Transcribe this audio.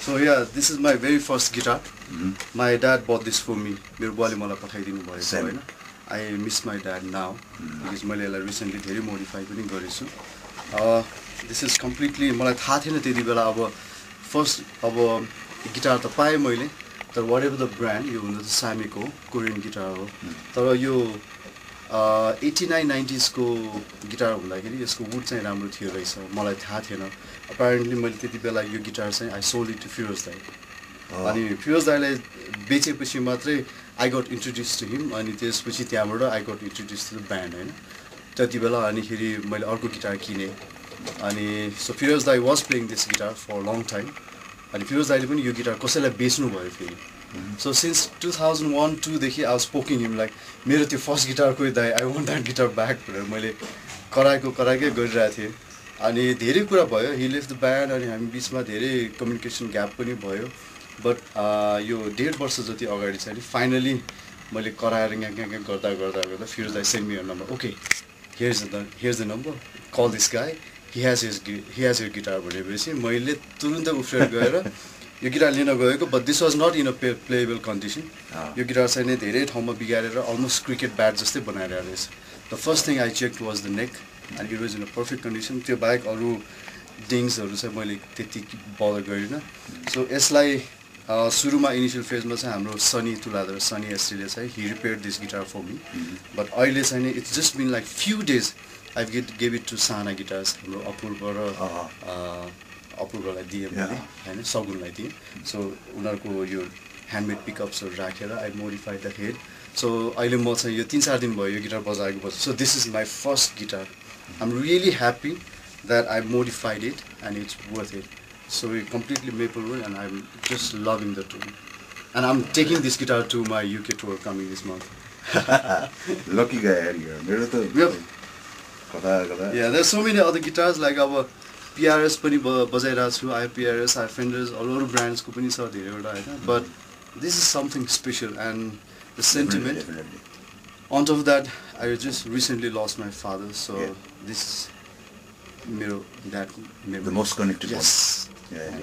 So yeah, this is my very first guitar. My dad bought this for me. मेरो बुवाले मलाई पठाइदिनु भएको हैन. I miss my dad now because मैले यसलाई recently धेरै modify पनि गरेछु. This is completely मलाई थाहा थिएन त्यति बेला अब first अब गिटार त पाएँ मैले तर whatever the brand यो हुन त Samiko Korean guitar हो. तर यो 89-90s को गिटार हुँदाखेरि यसको वुड चाहिँ राम्रो थियो रहेछ मलाई थाहा थिएन. Apparently मैले त्यति बेला यो गिटार चाहिँ I sold it to Firoz दाइ. अनि Firoz दाइले बेचेपछि मात्रै I got introduced to him अनि त्यसपछि त्यहाँबाट I got introduced to the band हैन. त्यति बेला अनि खेरि मैले अर्को गिटार किने अनि so Firoz दाइ was playing this guitar for a long time अनि Firoz दाइले पनि यो गिटार कसैलाई बेच्नु भयो फेरि. So since 2001-2 देखि I was poking him like मेरो त्यो फर्स्ट गिटार कोही दाइ I want that guitar back भनेर मैले कराएकै गरिरहेको थिएँ. अनि धेरै कुरा भयो he left the band अनि हामी बीचमा धेरै कम्युनिकेसन ग्याप पनि भयो. But यो 1.5 वर्ष जति अगाडि चाहिँ फाइनली मैले कराएर यहाँ गर्दा Firoz दाइ send me your number. Okay, here's the number. Call this guy. He has your guitar भनेपछि मैले तुरुन्तै उफ्रेर गएर यो गिटार लिन गएको but this was not in a playable condition. यो गिटार चाहिँ धेरै ठाउँमा बिगारेर almost cricket bat जस्तै बनाएर रहेछ. The first thing I checked was the neck and it was in a perfect condition. त्यो बाहेक अरु डिङ्सहरु चाहिँ मैले त्यति बदर गरिन. So यसलाई सुरुमा इनिशियल फेजमा चाहिँ हाम्रो सनी तुलाधर सनी एसटीले चाहिँ he repaired this guitar for me. But अहिले चाहिँ नि it's just been like few days I gave it to Sana Guitars हाम्रो अपूर्व र अपूर्वलाई दिए मैले हैन सगुनलाई दिए. So उनीहरुको यो ह्यान्डमेड पिकअप्सहरु राखेर I modified the head. So अहिले म चाहिँ यो 3-4 दिन भयो यो गिटार बजाएको पछि. So this is my first guitar. I'm really happy that I modified it and it's worth it. So we completely Maplewood and I'm just loving the tune. And I'm taking this guitar to my UK tour coming this month. Lucky guy here. Yeah, there's so many other guitars like our PRS पनि बजाइरहेको छु. I have PRS, I have Fenders, अरू brands को पनि छ धेरैवटा हैन. But this is something special and the sentiment. On top of that, I just recently lost my father, so this is मेरो dad memory. The most connected one. Yes. Yeah.